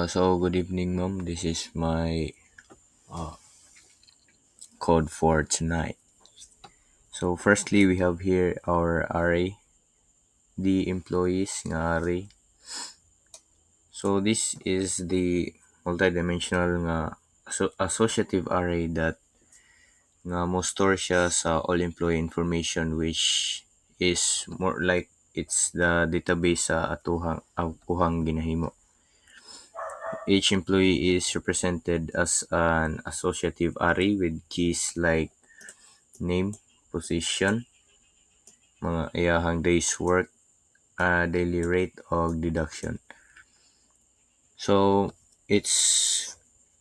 So good evening, ma'am. This is my code for tonight. So firstly, we have here our array, the employees nga array. So this is the multidimensional nga associative array that nga mo store siya sa all employee information, which is more like it's the database sa atuhang ginahimo. Each employee is represented as an associative array with keys like name, position, mga iyahang day's work, daily rate o deduction. So its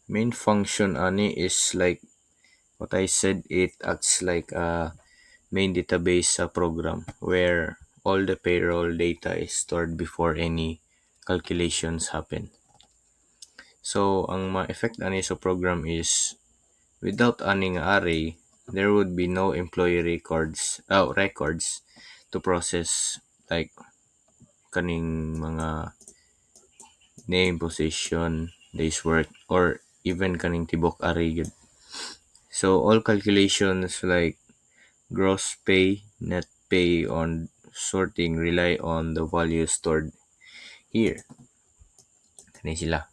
main function ani is like what I said, it acts like a main database sa program where all the payroll data is stored before any calculations happen. So ang ma-effect ani sa program is without aning array, there would be no employee records to process, like kaning mga name, position, days work, or even kaning tibok array gyud. So all calculations like gross pay, net pay on sorting rely on the value stored here. Kani sila.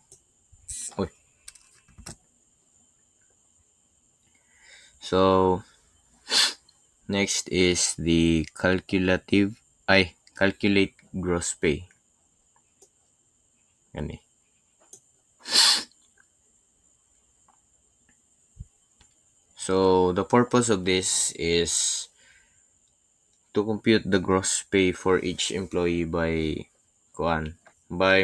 Uy. So next is the calculate gross pay. Kani. So the purpose of this is to compute the gross pay for each employee by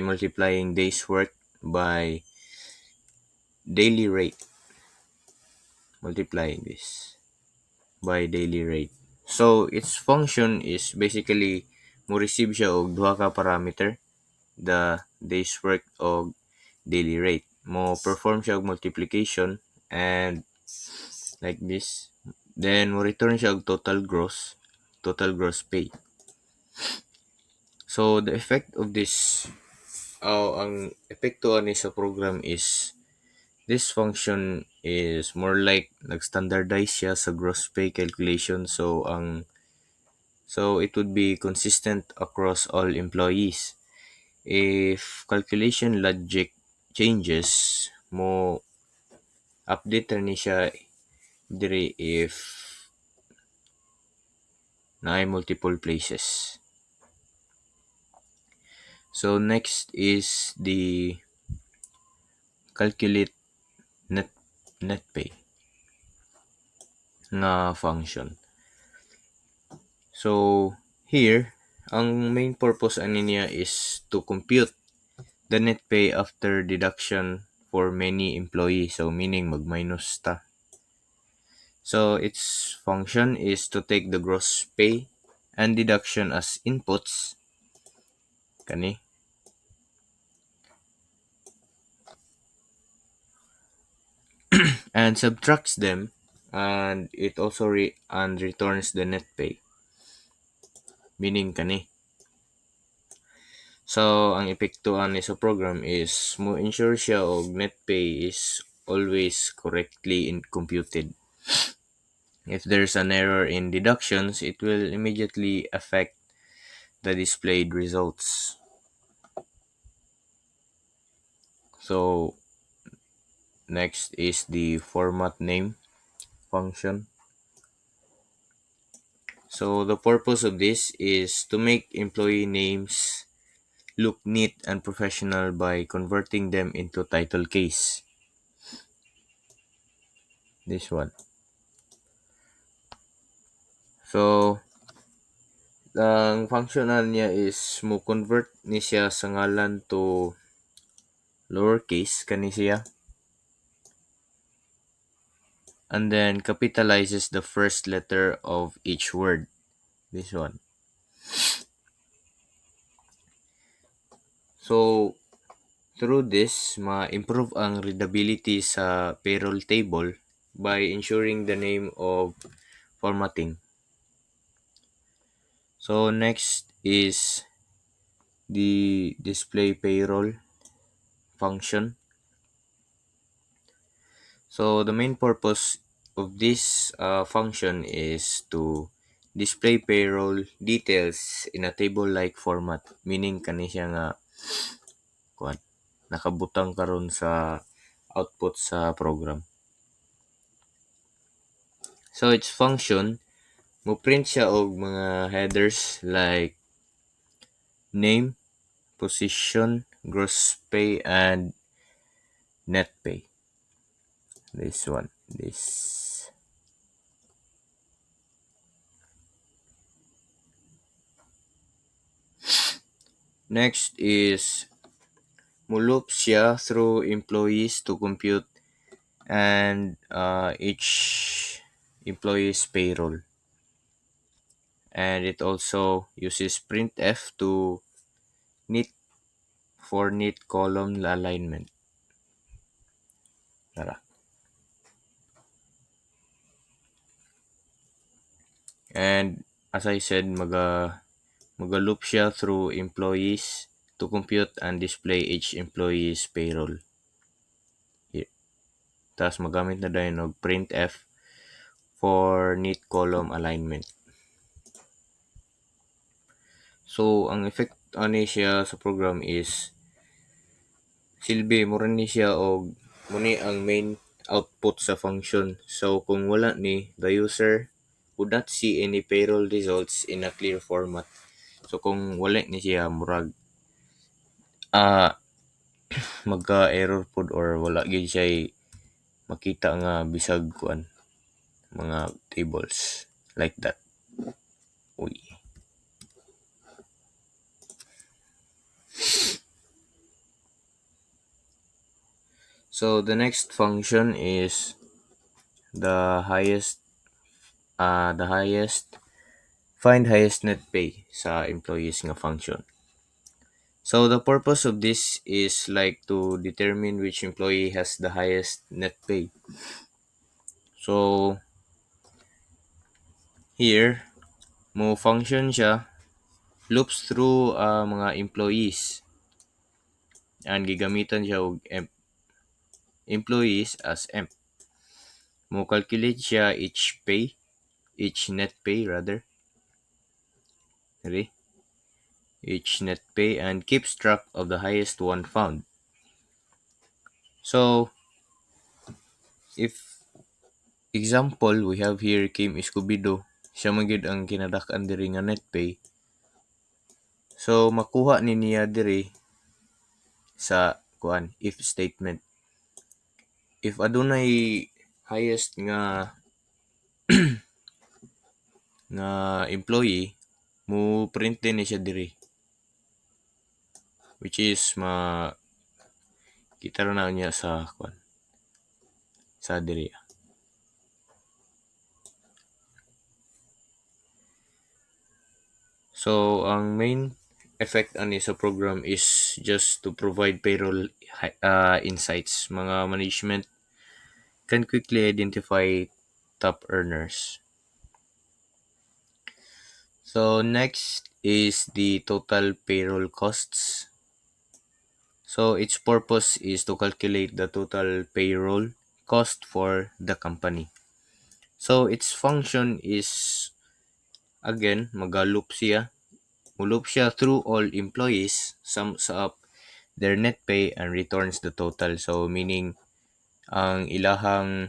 multiplying days work by daily rate, multiplying this by daily rate. So its function is basically mo receive siya og duha ka parameter, the days work og daily rate. Mo perform siya og multiplication and like this. Then mo return siya og total gross pay. So the effect of this, ang epekto ani sa program is this function is more like nag-standardize siya sa gross pay calculation, so it would be consistent across all employees. If calculation logic changes, mo update ra ni siya diri if naay multiple places. So next is the calculate net net pay na function. So here, ang main purpose ani niya is to compute the net pay after deduction for many employees. So meaning mag-minus ta. So its function is to take the gross pay and deduction as inputs kani and subtracts them, and it also returns the net pay, meaning kani. So ang epektuhan ni sa program is mo ensure siya og net pay is always correctly computed. If there's an error in deductions, it will immediately affect the displayed results. So next is the format name function. So the purpose of this is to make employee names look neat and professional by converting them into title case. This one. So ang functional niya is mo convert ni siya sa ngalan to lowercase kani siya, and then capitalizes the first letter of each word. This one. So through this, ma-improve ang readability sa payroll table by ensuring the name of formatting. So next is the display payroll function. So the main purpose of this function is to display payroll details in a table-like format, meaning kani siya nga kuan nakabutang karon sa output sa program. So its function mo print siya og mga headers like name, position, gross pay, and net pay. This one. This. Next is loop siya through employees to compute and each employee's payroll. And it also uses printf to neat for neat column alignment. Tara. And as I said, maga-loop siya through employees to compute and display each employee's payroll. Here. Tapos magamit na dahil ng printf for neat column alignment. So, ang effect ani siya sa program is silbi mo rin ni siya og muni ang main output sa function. So, kung wala ni, the user would not see any payroll results in a clear format. So, kung wala ni siya, murag, ah, magka-error pod or wala gyud siya makita nga bisag kuan mga tables like that. Uy. So the next function is the highest find highest net pay sa employees nga function. So the purpose of this is like to determine which employee has the highest net pay. So here mo function siya loops through mga employees and gigamitan siya og employees as emp. Mo calculate siya each net pay rather. Ready? Each net pay and keeps track of the highest one found. So if example we have here Kim Escobedo, siya man gyud ang kinadak-an diri nga net pay. So makuha ni niya diri sa kuan if statement. If adunay highest nga employee, mo print din ni siya diri. Which is kita ra na niya sa kuan sa diri. So ang main effect ani sa program is just to provide payroll insights. Mga management can quickly identify top earners. So next is the total payroll costs. So its purpose is to calculate the total payroll cost for the company. So its function is again mag-loop siya. Loop siya through all employees, sums up their net pay and returns the total. So meaning ang ilahang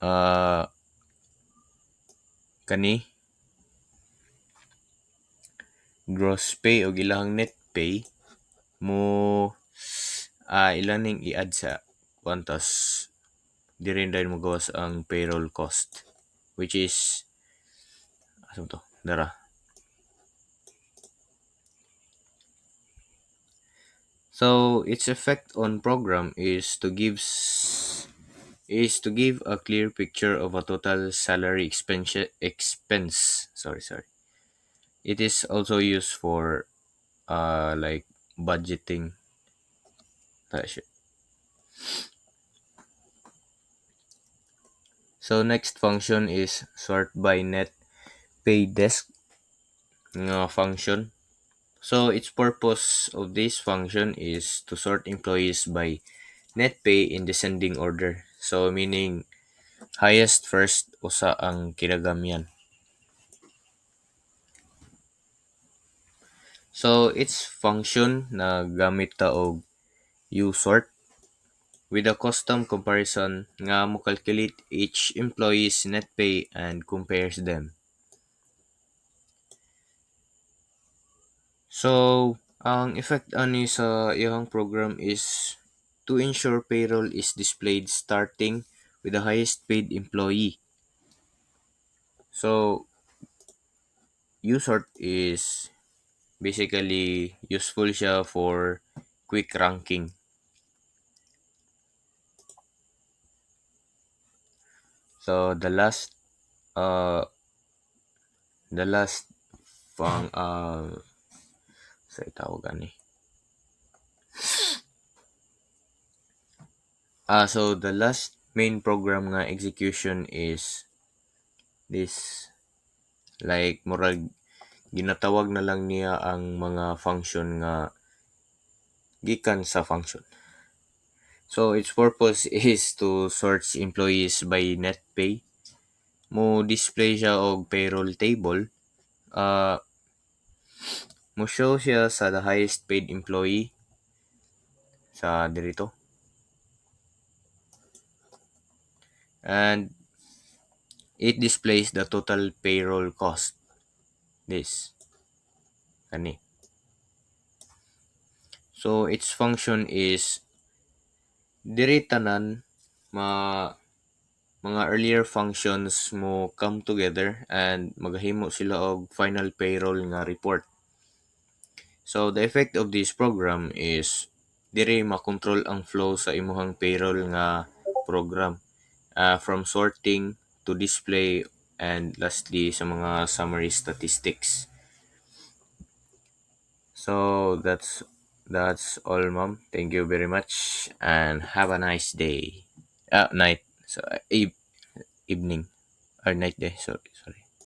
uh, kani gross pay o ilahang net pay mo ilaning i-add sa kwantas di rin dahil magawas ang payroll cost which is asam to dara. So its effect on program is to give a clear picture of a total salary expense. Sorry. It is also used for like budgeting. So next function is sort by net pay desk nga function. So its purpose of this function is to sort employees by net pay in descending order. So meaning highest first usa ang kinagamyan. So its function na gamit ta og usort with a custom comparison nga mo calculate each employee's net pay and compares them. So ang effect ani sa iyang program is to ensure payroll is displayed starting with the highest paid employee. So usort is basically useful siya for quick ranking. So uh the last fang sa itawag ani. So the last main program nga execution is this, like murag ginatawag na lang niya ang mga function nga gikan sa function. So its purpose is to search employees by net pay. Mo display siya og payroll table. Uh, mo show siya sa the highest paid employee sa dirito. And it displays the total payroll cost. This. Kani. So its function is diri tanan ma mga earlier functions mo come together and maghimo sila og final payroll nga report. So the effect of this program is diri makontrol ang flow sa imuhang payroll nga program, from sorting to display and lastly sa mga summary statistics. So that's all, ma'am. Thank you very much and have a nice day. Night. So evening or night day. Sorry.